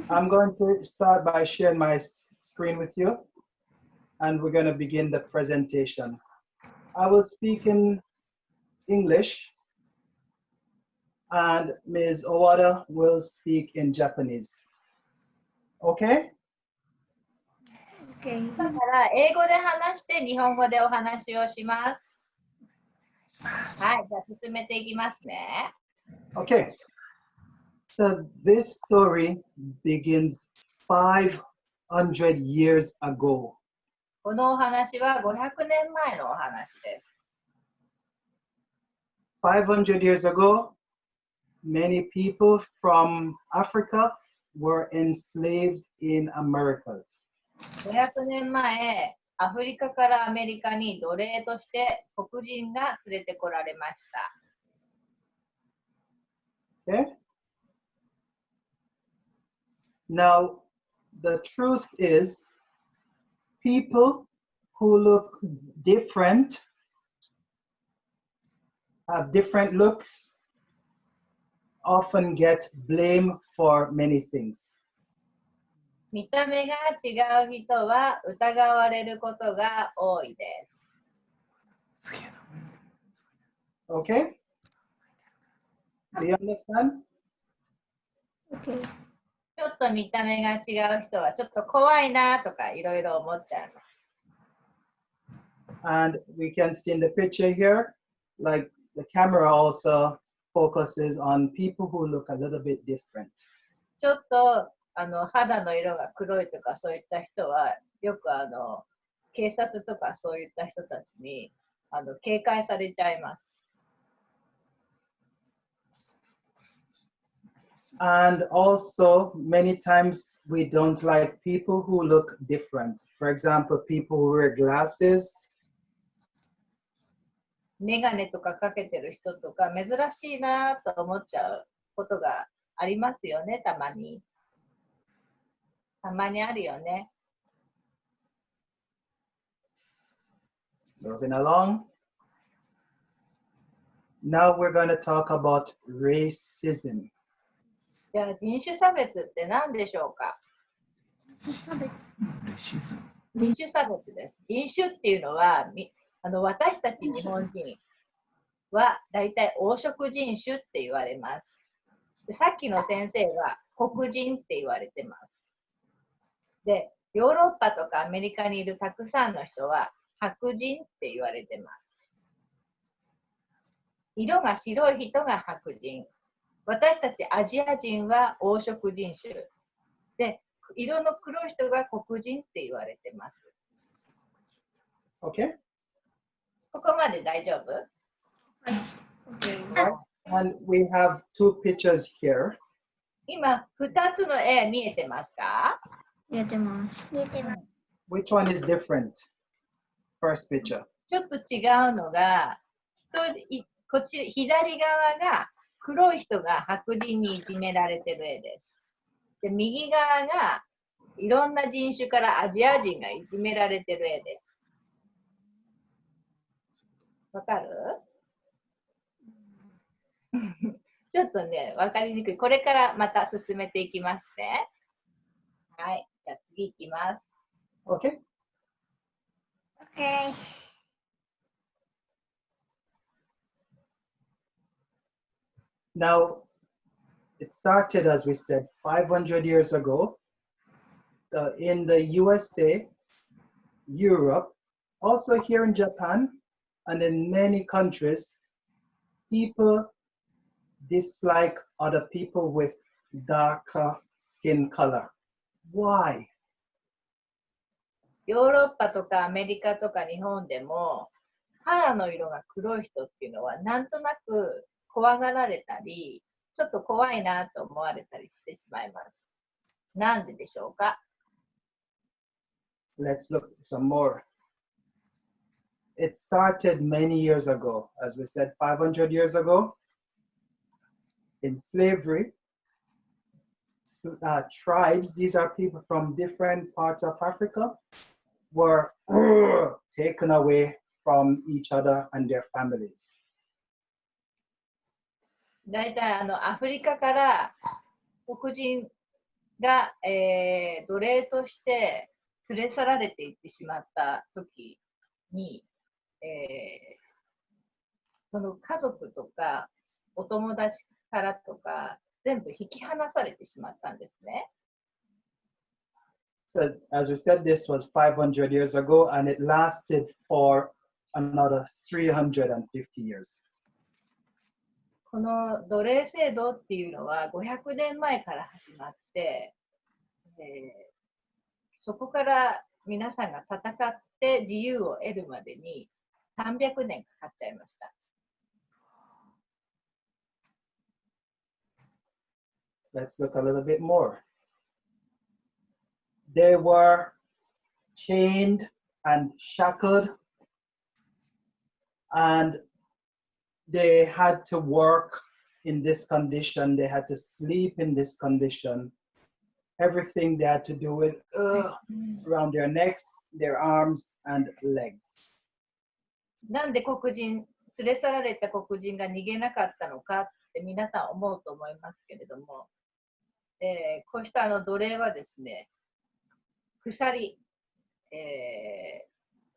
I'm going to start by sharing my screen with you, and we're going to begin the presentation. I will speak in English, and Ms. Owada will speak in Japanese. Okay? Okay. だから英語で話して日本語でお話をします。はい、じゃあ進めていきますね。Okay. So this story begins 500 years ago. このお話は500年前のお話です。500 years ago, many people from Africa were enslaved in Americas. 500年前、アフリカからアメリカに奴隷として黒人が連れてこられました。Okay? Now, the truth is, people who look different, have different looks, often get blamed for many things. 見た目が違う人は疑われることが多いです。Okay? Do you understand? Okay. ちょっと見た目が違う人はちょっと怖いなとかいろいろ思っちゃいます。And we can see in the picture here, like the camera also focuses on people who look a little bit different. ちょっと肌の色が黒いとかそういった人はよく警察とかそういった人たちに警戒されちゃいます。And also, many times we don't like people who look different. For example, people who wear glasses. メガネとかかけてる人とか珍しいなと思っちゃうことがありますよね、たまに。たまにあるよね。Moving along. Now we're going to talk about racism. じゃあ人種差別って何でしょうか？人種差別です。人種っていうのは私たち日本人はだいたい黄色人種って言われます。でさっきの先生は黒人って言われてます。で、ヨーロッパとかアメリカにいるたくさんの人は白人って言われてます。色が白い人が白人。私たちアジア人は黄色人種。で、色の黒い人が黒人って言われてます。Okay? ここまで大丈夫？ Right. And we have two pictures here. 今、2つの絵見えてますか？見えてます。見えてます。Which one is different? First picture. ちょっと違うのが、こっち左側が黒い人が白人にいじめられてる絵です。で、右側がいろんな人種からアジア人がいじめられてる絵です。わかる？ちょっとね、わかりにくい。これからまた進めていきますね。はい。じゃあ次いきます。Okay? Okay. Now, it started, as we said, 500 years ago. In the USA, Europe, also here in Japan, and in many countries, people dislike other people with darker skin color. Why? ヨーロッパとかアメリカとか日本でも肌の色が黒い人っていうのはなんとなく怖がられたり、ちょっと怖いなと思われたりしてしまいます。なんででしょうか？ Let's look some more. It started many years ago, as we said, 500 years ago. In slavery, tribes, these are people from different parts of Africa, were taken away from each other and their families. だいたいアフリカから黒人が、奴隷として連れ去られていってしまった時に、その家族とかお友達からとか全部引き離されてしまったんですね。So, as we said, this was 500 years ago, and it lasted for another 350 years. この奴隷制度っていうのは500年前から始まって、そこから皆さんが戦って自由を得るまでに300年かかっちゃいました。Let's look a little bit more. They were chained and shackled, and they had to work in this condition. They had to sleep in this condition. Everything they had to do with around their necks, their arms, and legs. なんで黒人、連れ去られた黒人が逃げなかったのかって皆さん思うと思いますけれども、こうした奴隷はですね、鎖、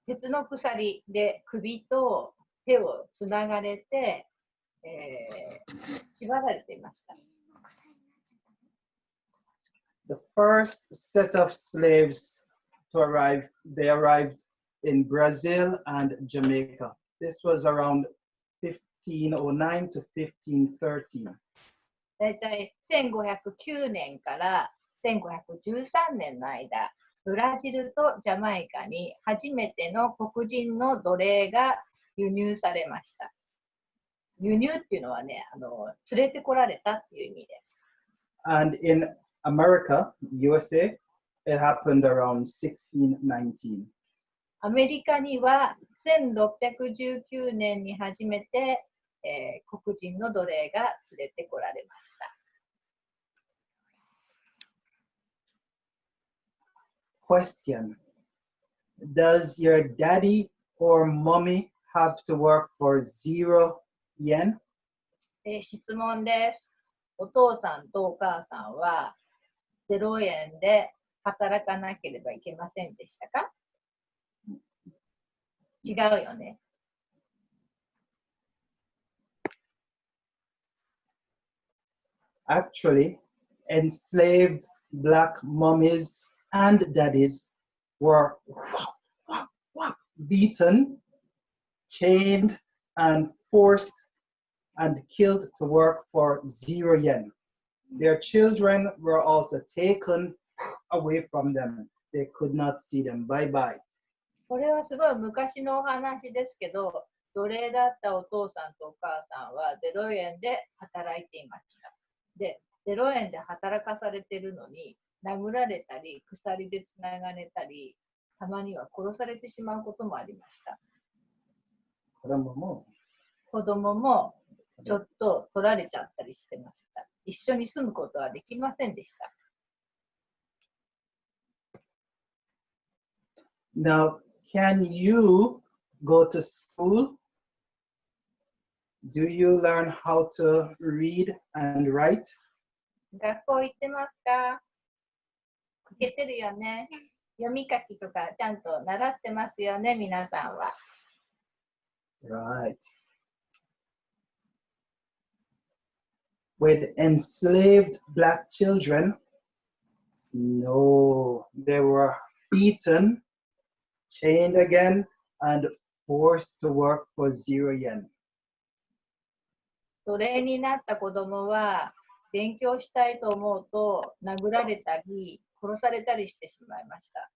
鉄の鎖で首と手をつながれて、縛られていました。The first set of slaves to arrive, they arrived in Brazil and Jamaica. This was around 1509 to 1513. だいたい1509年から1513年の間、ブラジルとジャマイカに初めての黒人の奴隷が輸入されました。輸入っていうのはね、連れてこられたっていう意味です。And in America, USA, it happened around 1619. アメリカには1619年に初めて、黒人の奴隷が連れてこられました。Question: Does your daddy or mommy have to work for 0 yen? 質問です。お父さんとお母さんは0円で働かなければいけませんでしたか？違うよね。Actually, enslaved black mummies and daddies were beaten, chained, and forced and killed to work for 0 yen. Their children were also taken away from them. They could not see them. Bye bye. これはすごい昔のお話ですけど、奴隷だったお父さんとお母さんは0円で働いていました。で、0円で働かされているのに、殴られたり、鎖でつながれたり、たまには殺されてしまうこともありました。子供もちょっと取られちゃったりしてました。一緒に住むことはできませんでした。Now, can you go to school? Do you learn how to read and write? 学校行ってますか？行けてるよね。読み書きとかちゃんと習ってますよね、皆さんは。Right. With enslaved black children, no, they were beaten, chained again, and forced to work for 0 yen. 奴隷になった子供は勉強したいと思うと殴られたり殺されたりしてしまいました。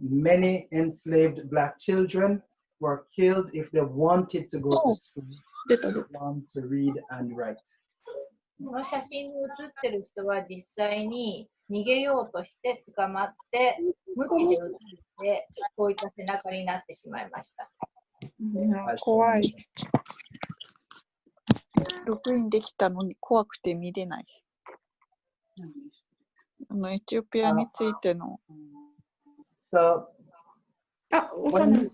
Many enslaved black children were killed if they wanted to go to school, want to read and write. この写真に写ってる人は実際に逃げようとして捕まって無知で写ってこういった背中になってしまいました。怖い。ログインできたのに怖くて見れない。エチオピアについての。So, 押さない。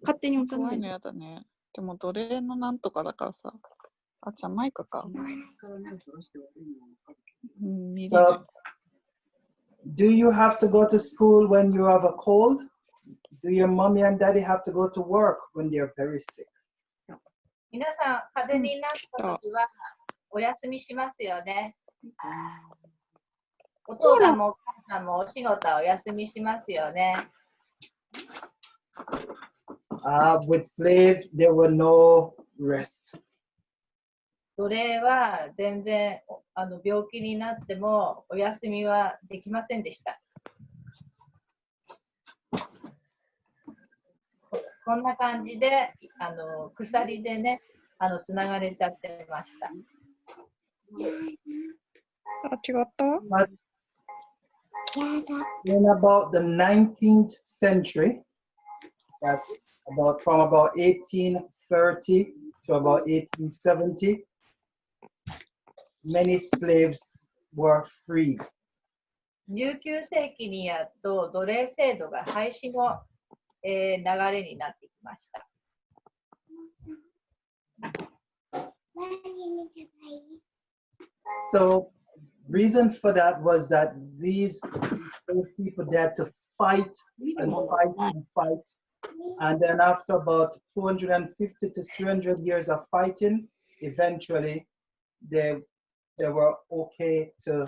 勝手に押さない。怖いのやだね。でも奴隷のなんとかだからさ、あ、ジャマイカか。見れ So, ない。 do you have to go to school when you have a cold? Do your mommy and daddy have to go to work when they're very sick? 皆さん、風邪になったときはお休みしますよね。お父さんもお母さんもお仕事はお休みしますよね。With slave, there were no rest. 奴隷は全然病気になってもお休みはできませんでした。こんな感じで鎖でねつながれちゃってました。あ、違った？ But in about the 19th century, that's from about 1830 to about 1870, many slaves were freed. 19世紀にやっと奴隷制度が廃止の、流れになってきました。So, reason for that was that these people they had to fight and fight and fight, and then after about 250 to 300 years of fighting, eventually they were okay to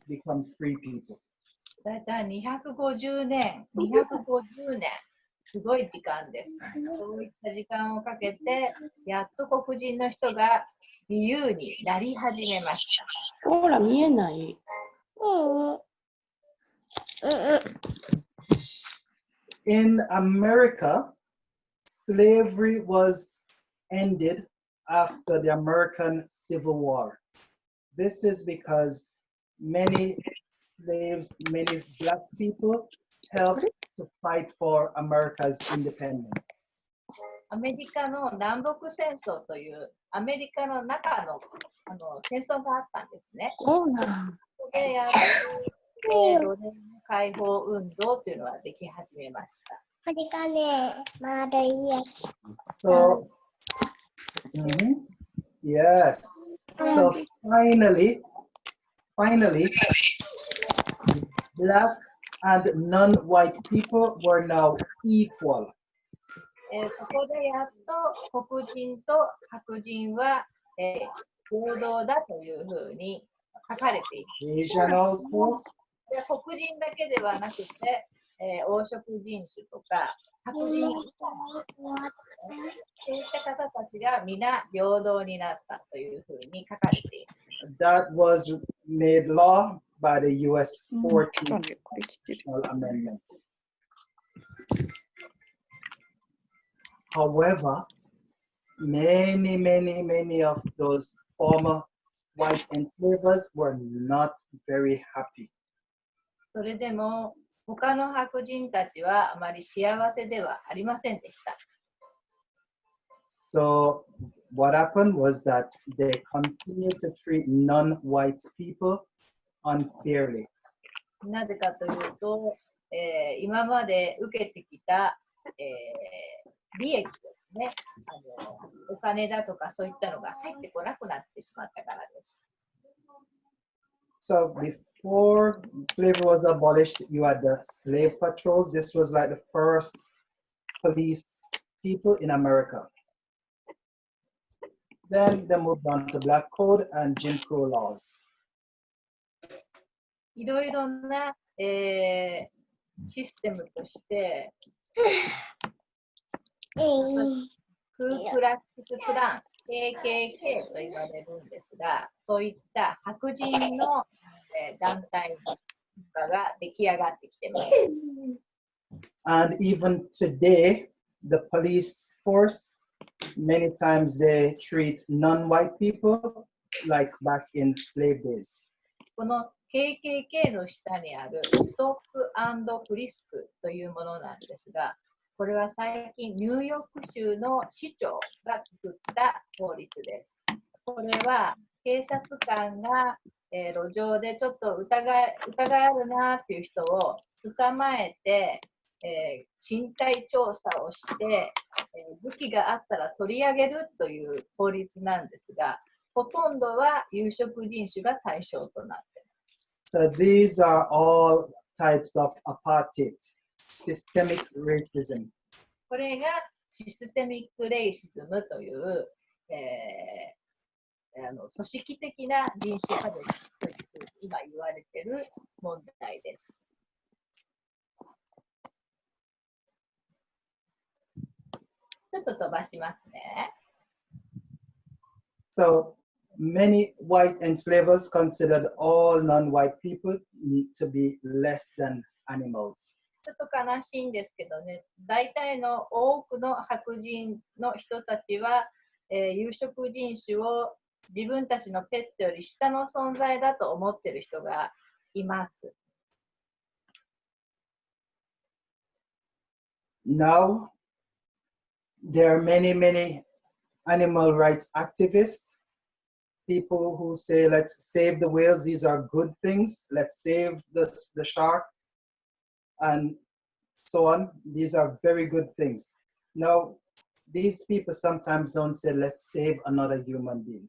become free people. だいたい250年、すごい時間です。そういった時間をかけて、やっと黒人の人が自由になり始めました。ほら、見えない。In America, slavery was ended after the American Civil War. This is because many slaves, many black people helped to fight for America's independence. アメリカの南北戦争というアメリカの中の、戦争があったんですね。そうなん。そこでやっと奴隷の解放運動というのができ始めました。これがね、丸いやつ。 So, yes. So finally, black and non-white people were now equal. そこでやっと黒人と白人は、平等だというふうに書かれています。 Asian also. で黒人だけではなくて、黄色人種とか白人以外のそういった方たちが皆平等になったというふうに書かれています。 That was made law by the U.S. 14th そうね、これ来てる。 Constitutional Amendment. However, many of those former white enslavers were not very happy. それでも他の白人たちはあまり幸せではありませんでした。 So what happened was that they continued to treat non-white people unfairly. なぜかというと、今まで受けてきた、利益ですね。お金だとかそういったのが入ってこなくなってしまったからです。 So before slavery was abolished, you had the slave patrols. This was like the first police people in America. Then they moved on to Black Code and Jim Crow laws. いろいろな、システムとして、クークラックスクラン、KKK と言われるんですが、そういった白人の、団体が出来上がってきています。 And even today, the police force, many times they treat non-white people like back in slave days. この KKK の下にあるストップ&フリスクというものなんですが、これは最近ニューヨーク州の市長が作った法律です。これは警察官が、路上でちょっと疑いあるなっていう人を捕まえて、身体調査をして、武器があったら取り上げるという法律なんですが、ほとんどは有色人種が対象となっています。So these are all types of apartheid, systemic racism. これがシステミックレイシズムという、組織的な人種差別というふうに今言われている問題です。ちょっと飛ばしますね。So many white enslavers considered all non-white people to be less than animals. ちょっと悲しいんですけどね、大体の多くの白人の人たちは、有色人種を自分たちのペットより下の存在だと思っている人がいます。Now, there are many, many animal rights activists, people who say, let's save the whales, these are good things, let's save the shark, and so on. These are very good things. Now, these people sometimes don't say, let's save another human being.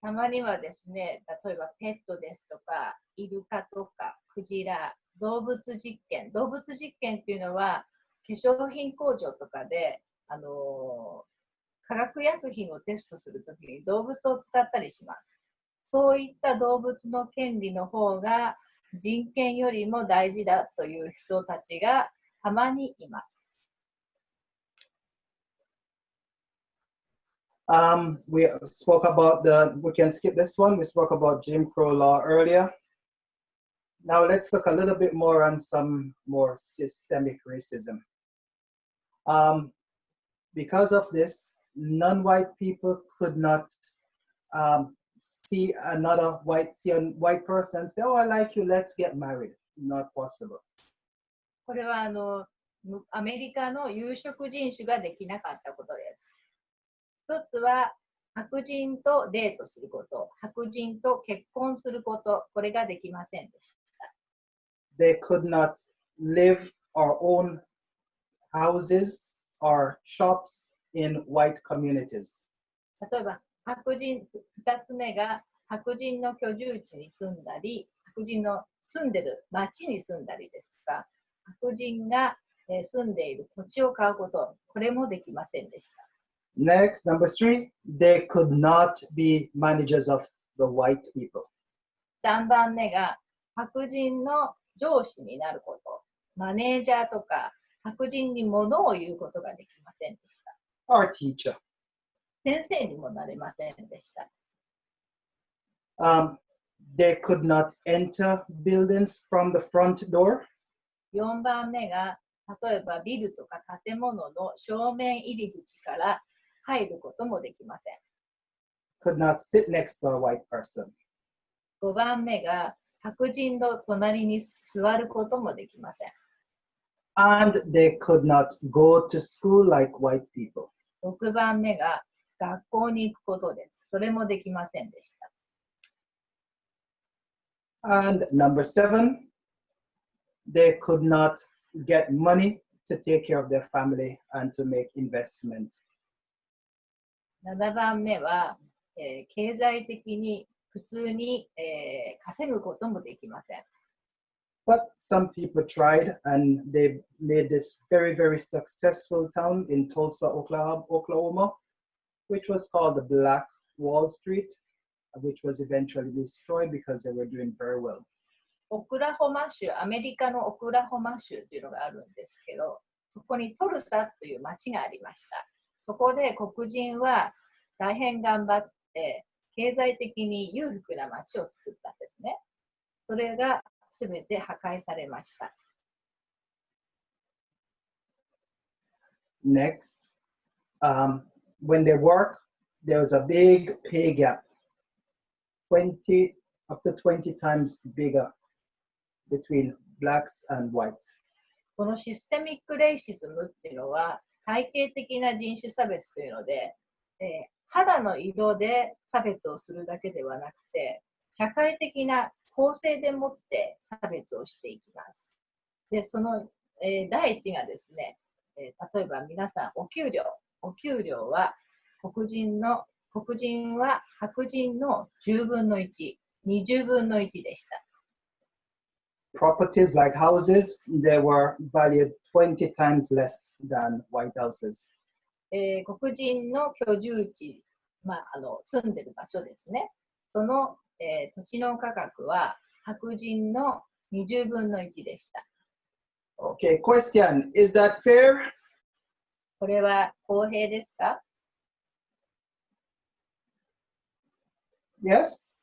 たまにはですね、例えばペットですとか、イルカとか、クジラ、動物実験っていうのは、化粧品工場とかで、化学薬品をテストするときに動物を使ったりします。そういった動物の権利の方が人権よりも大事だという人たちがたまにいます。We spoke about we can skip this one. We spoke about Jim Crow law earlier. Now let's look a little bit more on some more systemic racism. Because of this, non-white people could not see a white person and say, oh, I like you, let's get married. Not possible. これはアメリカの有色人種ができなかったことです。一つは白人とデートすること、白人と結婚すること、これができませんでした。They could not live or own houses or shops in white communities. 例えば白人、2つ目が白人の居住地に住んだり、白人の住んでる町に住んだりですとか、白人が住んでいる土地を買うこと、これもできませんでした。Next, number 3, they could not be managers of the white people. 3番目が白人の上司になること、マネージャーとか白人に物を言うことができませんでした。Or teacher. 先生にもなれませんでした。They could not enter buildings from the front door. 4番目が例えばビルとか建物の正面入り口から入ることもできません。Could not sit next to a white person. 5番目が白人の隣に座ることもできません。And they could not go to school like white people. 6番目が学校に行くことです。それもできませんでした。And number 7, they could not get money to take care of their family and to make investment. 7番目は、経済的に普通に、稼ぐこともできません。But some people tried and they made this very, very successful town in Tulsa, Oklahoma, which was called the Black Wall Street, which was eventually destroyed because they were doing very well. オクラホマ州、アメリカのオクラホマ州というのがあるんですけど、そこにトルサという町がありました。そこで黒人は大変頑張って経済的に裕福な町を作ったんですね。それがすべて破壊されました。Next, when they work, there was a big pay gap, up to 20 times bigger between blacks and whites. このシステミックレイシズムっていうのは体系的な人種差別というので、肌の色で差別をするだけではなくて、社会的な構成でもって差別をしていきます。で、その、第一がですね、例えば皆さんお給料は黒人の黒人は白人の10分の1、20分の1でした。Properties like houses, they were valued 20 times less than white houses. 黒人の居住地、住んでる場所ですね。その、土地の価格は白人の20分の1でした。Okay, question. Is that fair? これは公平ですか？ Yes?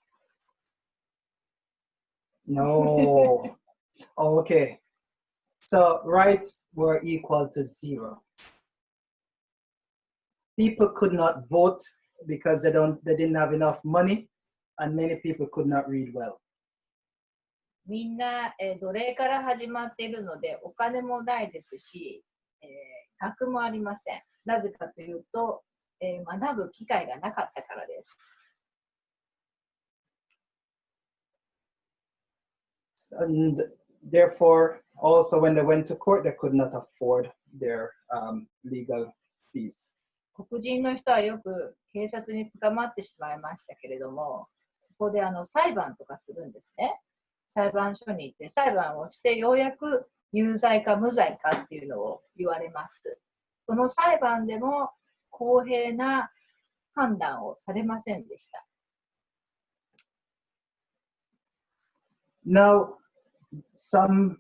No. Okay. So rights were equal to 0. People could not vote because they didn't have enough money, and many people could not read well. みんな、奴隷から始まっているのでお金もないですし、学もありません。なぜかというと、学ぶ機会がなかったからです。And therefore, also when they went to court, they could not afford their legal fees. 黒人の人はよく警察に捕まってしまいましたけれども、そこで裁判とかするんですね。裁判所に行って裁判をしてようやく有罪か無罪かっていうのを言われます。その裁判でも公平な判断をされませんでした。Now, some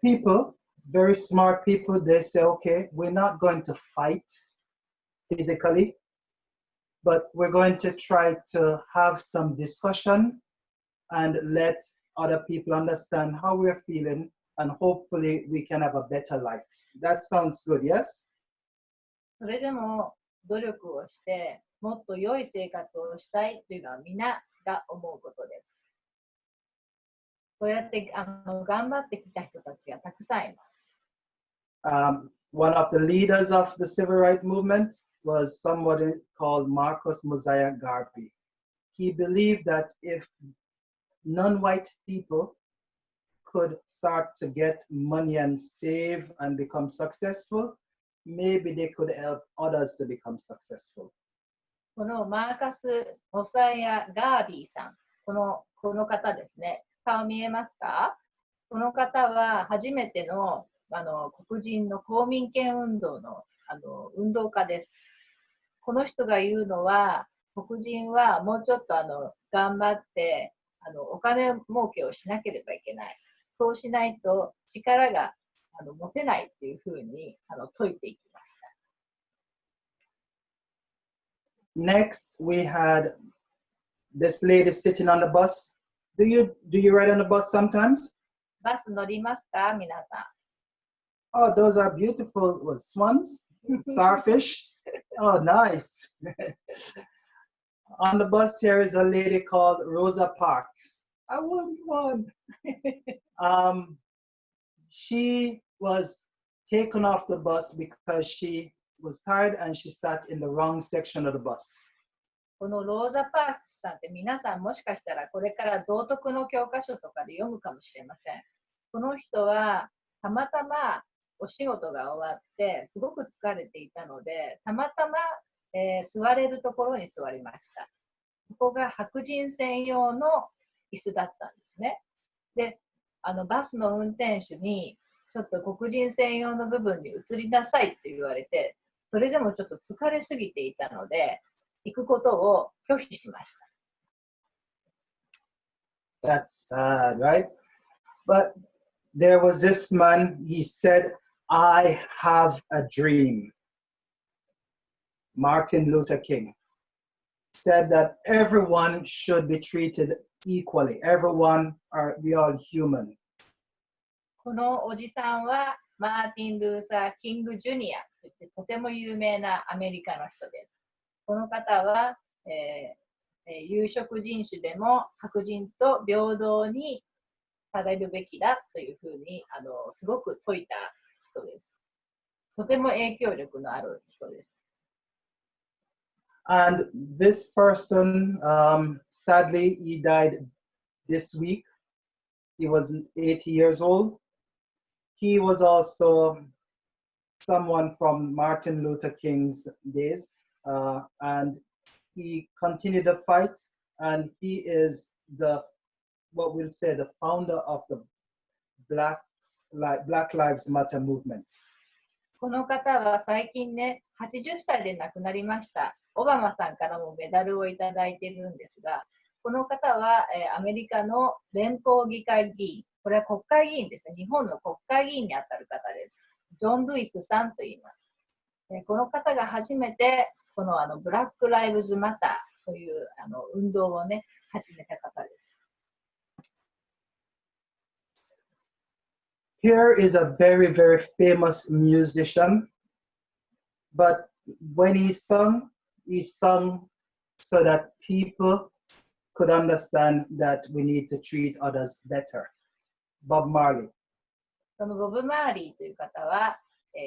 people, very smart people, they say, okay, we're not going to fight physically, but we're going to try to have some discussion and let other people understand how we're feeling, and hopefully we can have a better life. That sounds good, yes? それでも努力をしてもっと良い生活をしたいというのは皆が思うことです。そうやって頑張ってきた人たちがたくさんいます。One of the leaders of the civil rights movement was somebody called Marcus Mosiah Garvey. He believed that if non-white people could start to get money and save and become successful, maybe they could help others to become successful. このマーカス・モサヤ・ガービーさん、この方ですね。顔見えますか？この方は初めての、黒人の公民権運動の、運動家です。この人が言うのは、黒人はもうちょっと頑張ってお金儲けをしなければいけない。そうしないと力が持てないというふうに説いていきました。Next, we had this lady sitting on the bus. Do you ride on the bus sometimes? バス乗りますか、皆さん。Oh, those are beautiful swans, starfish. Oh, nice. On the bus here is a lady called Rosa Parks. I want one. She was taken off the bus because she was tired and she sat in the wrong section of the bus. このローザ・パークスさんって皆さんもしかしたらこれから道徳の教科書とかで読むかもしれません。この人はたまたまお仕事が終わってすごく疲れていたので、たまたま、座れるところに座りました。ここが白人専用の椅子だったんですね。で、バスの運転手にちょっと黒人専用の部分に移りなさいって言われて、それでもちょっと疲れすぎていたので、行くことを拒否しました。That's sad, right? But there was this man, he said, I have a dream. Martin Luther King said that everyone should be treated equally. Everyone we all human. このおじさんはマーティン・ルーサー・キング・ジュニアといってとても有名なアメリカの人です。この方は、有色人種でも白人と平等にされるべきだというふうにすごく説いた人です。とても影響力のある人です。And this person, sadly, he died this week. He was 80 years old. He was also someone from Martin Luther King's days, and he continued the fight, and he is what we'll say, the founder of the Black Lives Matter movement. この方は最近ね、80歳で亡くなりました。オバマさんからもメダルをいただいているんですが、この方は、アメリカの連邦議会議員、これは国会議員ですね、日本の国会議員にあたる方です。ジョン・ルイスさんと言います。この方が初めて、このブラック・ライブズ・マターという運動をね、始めた方です。Here is a very, very famous musician, but when he sung so that people could understand that we need to treat others better. Bob Marley. そのボブ・マーリーという方は、ジ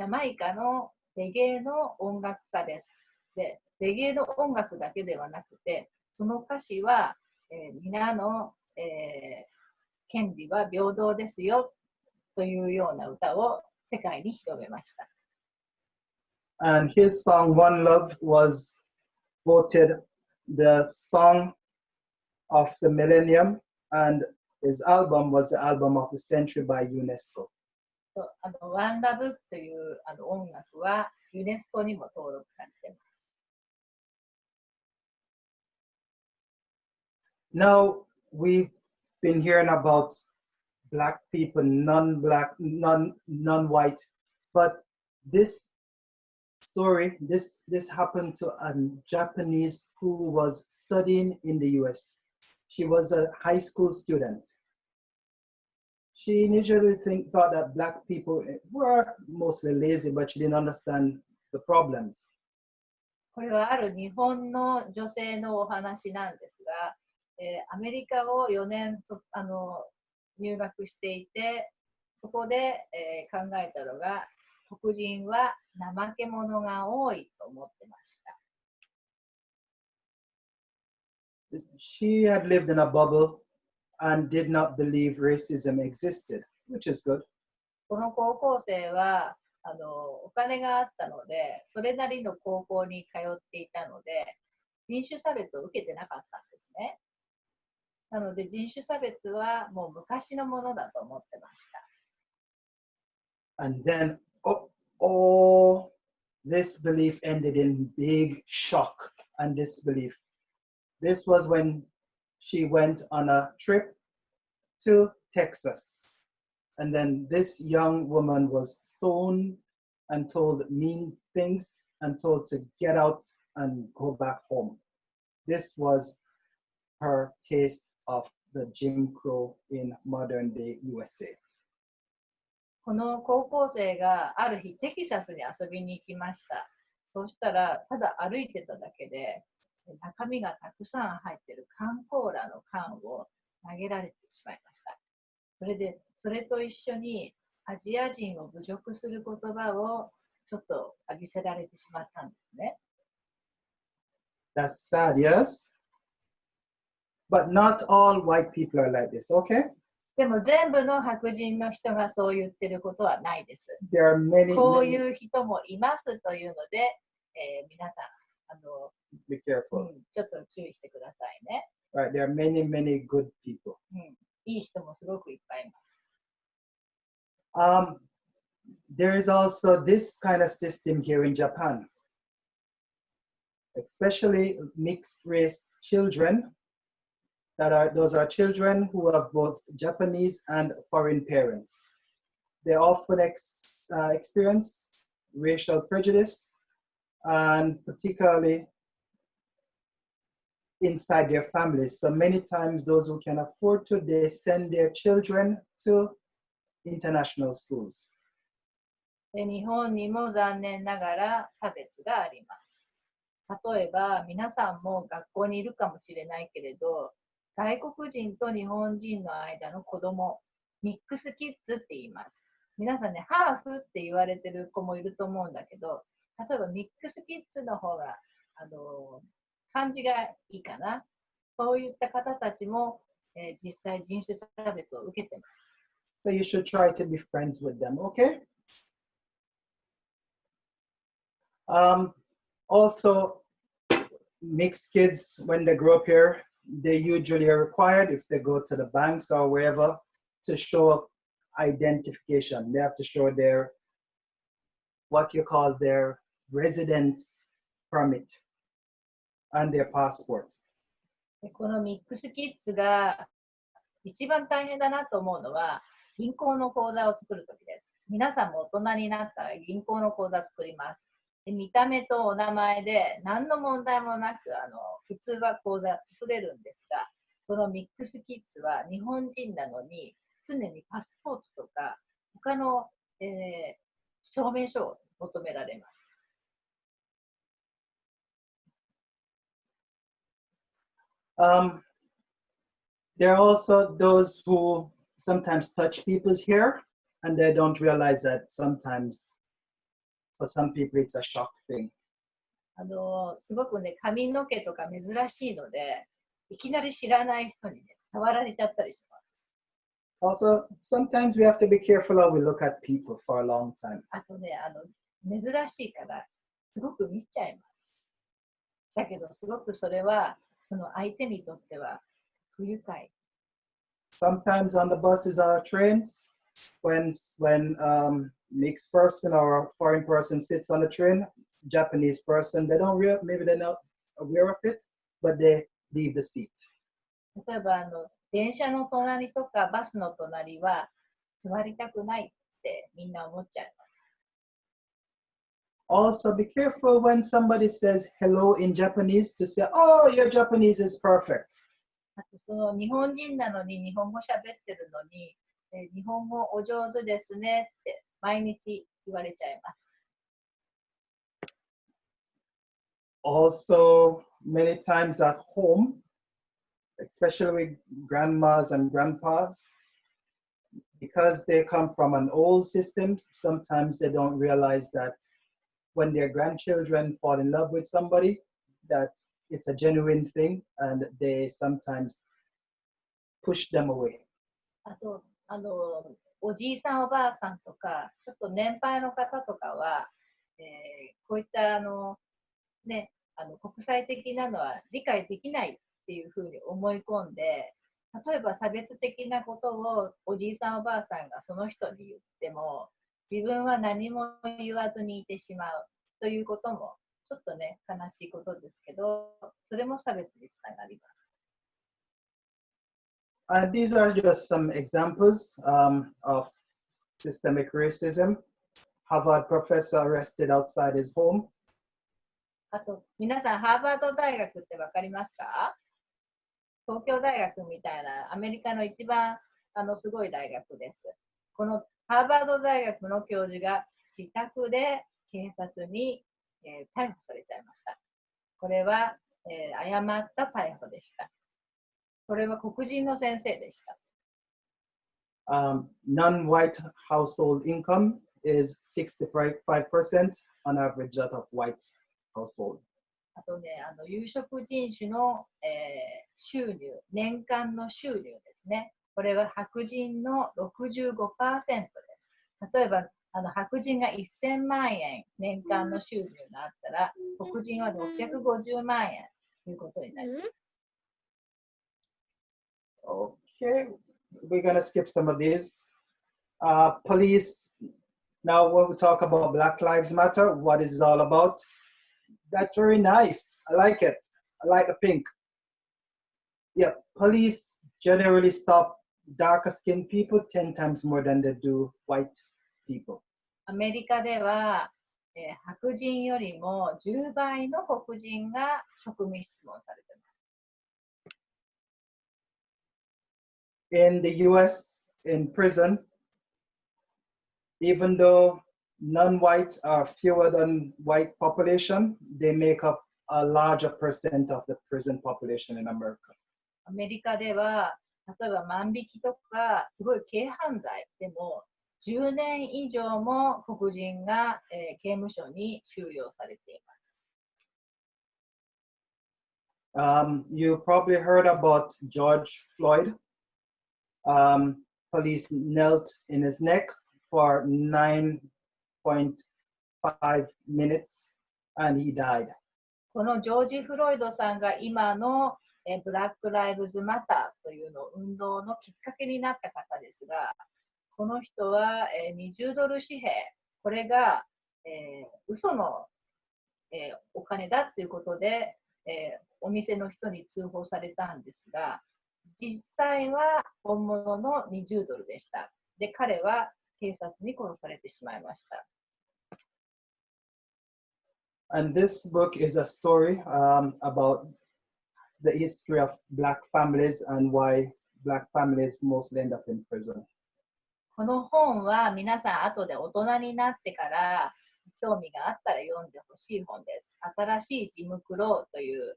ャマイカのレゲエの音楽家です。で、レゲエの音楽だけではなくて、その歌詞は、皆の、権利は平等ですよというような歌を世界に広めました。And his song One Love was voted the song of the millennium, and his album was the album of the century by UNESCO. ワンラブという音楽はユネスコにも登録されています。Now we've been hearing about black people, non-black, non-white, but this story, this happened to a Japanese who was studying in the US. She was a high school student. She initially thought that black people were mostly lazy, but she didn't understand the problems. これはある日本の女性のお話なんですが、アメリカを4年入学していて、そこで、考えたのが、黒人は怠け者が多いと思ってました。She had lived in a bubble and did not believe racism existed, which is good. この高校生はお金があったので、それなりの高校に通っていたので、人種差別を受けてなかったんですね。なので人種差別はもう昔のものだと思ってました。And then, this belief ended in big shock and disbelief. This was when she went on a trip to Texas. And then this young woman was stoned and told mean things and told to get out and go back home. This was her taste of the Jim Crow in modern day USA. この高校生がある日テキサスに遊びに行きました。そうしたらただ歩いてただけで中身がたくさん入っている缶コーラの缶を投げられてしまいました。それと一緒にアジア人を侮辱する言葉をちょっと浴びせられてしまったんですね。That's sad, yes? But not all white people are like this, okay? でも全部の白人の人がそう言ってることはないです。There are many, こういう人もいますというので、皆さんbe careful. ちょっと注意してくださいね。Right, there are many, many good people. いい人もすごくいっぱいいます。There is also this kind of system here in Japan, especially mixed race children. Those are children who have both Japanese and foreign parents. They often experience racial prejudice, and particularly inside their families. So many times those who can afford to, they send their children to international schools. で日本にも残念ながら差別があります。例えば皆さんも学校にいるかもしれないけれど、外国人と日本人の間の子供、ミックスキッズって言います。皆さんね、ハーフって言われてる子もいると思うんだけど、例えばミックスキッズの方が感じがいいかな。そういった方たちも、実際人種差別を受けてます。So you should try to be friends with them, okay? Also, mixed kids, when they grow up here, they usually are required, if they go to the banks or wherever, to show identification. They have to show their, what you call their residence permit and their passport. このミックスキッズが一番大変だなと思うのは、銀行の口座を作るときです。皆さんも大人になったら銀行の口座作ります。で見た目とお名前で何の問題もなく普通は口座作れるんですが、このミックスキッズは日本人なのに常にパスポートとか他の、証明書を求められます。There are also those who sometimes touch people's hair and they don't realize that sometimes for some people it's a shock thing. すごくね、髪の毛とか珍しいので、いきなり知らない人にね、触られちゃったりします。Also, sometimes we have to be careful how we look at people for a long time. あとね、珍しいからすごく見ちゃいます。だけど、すごくそれはその相手にとっては不愉快。Sometimes on the buses or trains, when mixed person or a foreign person sits on the train, Japanese person, maybe they're not aware of it, but they leave the seat. 例えば電車の隣とかバスの隣は座りたくないってみんな思っちゃいます。Also, be careful when somebody says hello in Japanese to say, oh, your Japanese is perfect. あとその日本人なのに日本語喋ってるのに、日本語お上手ですねって毎日言われちゃいます。Also, many times at home, especially with grandmas and grandpas, because they come from an old system, sometimes they don't realize that when their grandchildren fall in love with somebody, that it's a genuine thing and they sometimes push them away. あとおじいさんおばあさんとかちょっと年配の方とかは、こういったね、国際的なのは理解できないっていうふうに思い込んで、例えば差別的なことをおじいさんおばあさんがその人に言っても自分は何も言わずにいてしまうということもちょっとね悲しいことですけど、それも差別につながります。These are just some examples of systemic racism. Harvard professor arrested outside his home. あと皆さんハーバード大学って分かりますか？東京大学みたいなアメリカの一番すごい大学です。このハーバード大学の教授が自宅で警察に、逮捕されちゃいました。これは、誤った逮捕でした。これは黒人の先生でした。Non-white household income is 65% on average that of white household. あとね、有色人種の、収入、年間の収入ですね。これは白人の 65% です。例えば、白人が1000万円年間の収入があったら、黒人は650万円ということになります。Okay, we're going to skip some of these. Police, now when we talk about Black Lives Matter, what is it all about? That's very nice. I like it. I like the pink. Yeah, police generally stop darker skinned people 10 times more than they do white people. アメリカでは、白人よりも10倍の黒人が職務質問されています。In the US, in prison, even though non-whites are fewer than white population, they make up a larger percent of the prison population in America. アメリカでは、例えば万引きとか、すごい軽犯罪でも、10年以上も黒人が、刑務所に収容されています。You probably heard about George Floyd. Police knelt in his neck for 9.5 minutes and he died. このジョージ・フロイドさんが今のブラック・ライブズ・マターというの運動のきっかけになった方ですが、この人は20ドル紙幣、これが嘘のお金だということでお店の人に通報されたんですが、実際は本物の20ドルでした。で、彼は警察に殺されてしまいました。And this book is a story about the history of Black families and why Black families mostly end up in prison. この本は皆さん後で大人になってから興味があったら読んでほしい本です。新しいジム・クローという、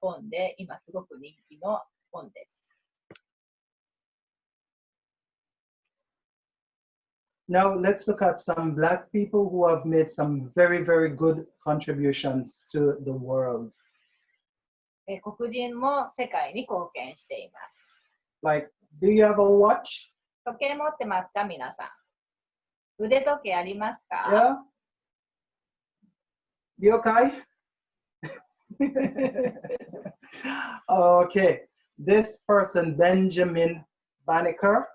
本で今すごく人気の本です。Now let's look at some Black people who have made some very, very good contributions to the world. 黒人も世界に貢献しています。Like, do you have a watch? 時計持ってますか皆さん。腕時計ありますか Yeah? You okay? Okay. This person, Benjamin Banneker,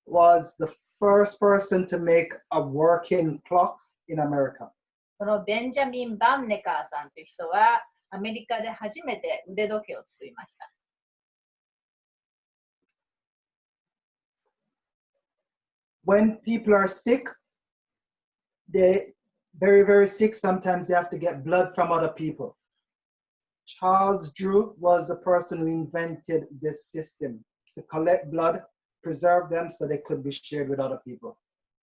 was the first person to make a working clock in America. このベンジャミン・バンネカーさんという人はアメリカで初めて腕時計を作りました。When people are sick, they very, very sick, sometimes they have to get blood from other people. Charles Drew was the person who invented this system to collect blood, preserve them so they could be shared with other people.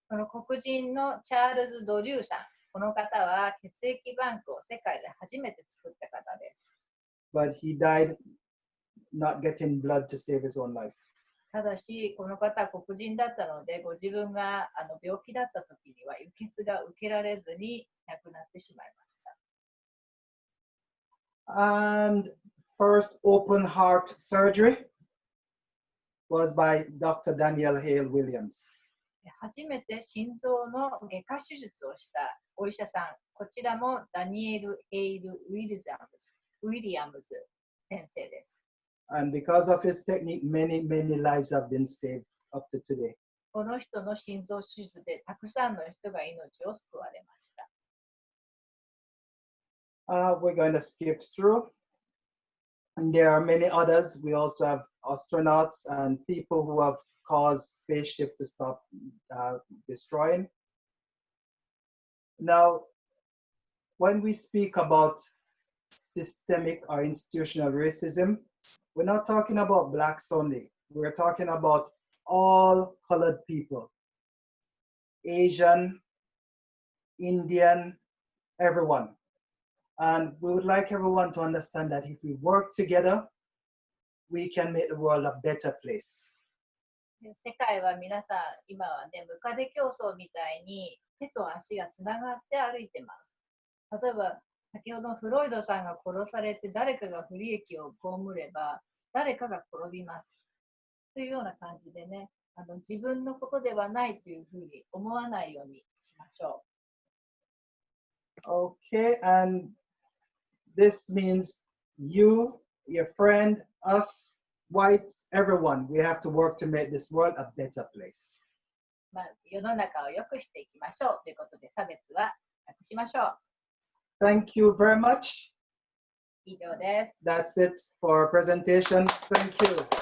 この黒人のチャールズ・ドリューさん、この方は血液バンクを世界で初めて作った方です。But he died not getting blood to save his own life. ただし、この方は黒人だったので、ご自分が病気だった時には輸血が受けられずに亡くなってしまいました。And first open heart surgery was by Dr. Daniel Hale Williams. 初めて心臓の外科手術をしたお医者さん、こちらもダニエル・ヘイル・ウィリアムズ先生です。And because of his technique, many, many lives have been saved up to today. この人の心臓手術でたくさんの人が命を救われました。We're going to skip through. And there are many others. We also have astronauts and people who have caused spaceship to stop destroying. Now, when we speak about systemic or institutional racism, we're not talking about blacks only. We're talking about all colored people, Asian, Indian, everyone. And we would like everyone to understand that if we work together, we can make the world a better place. 世界は皆さん、今はね、ムカデ競争みたいに手と足がつながって歩いてます。例えば、先ほどフロイドさんが殺されて誰かが不利益を被れば、誰かが転びます。というような感じでね、自分のことではないというふうに思わないようにしましょう。Okay, and this means you, your friend, us, whites, everyone. We have to work to make this world a better place. 世の中を良くしていきましょうということで、差別はなくしましょう。Thank you very much. 以上です。That's it for our presentation. Thank you.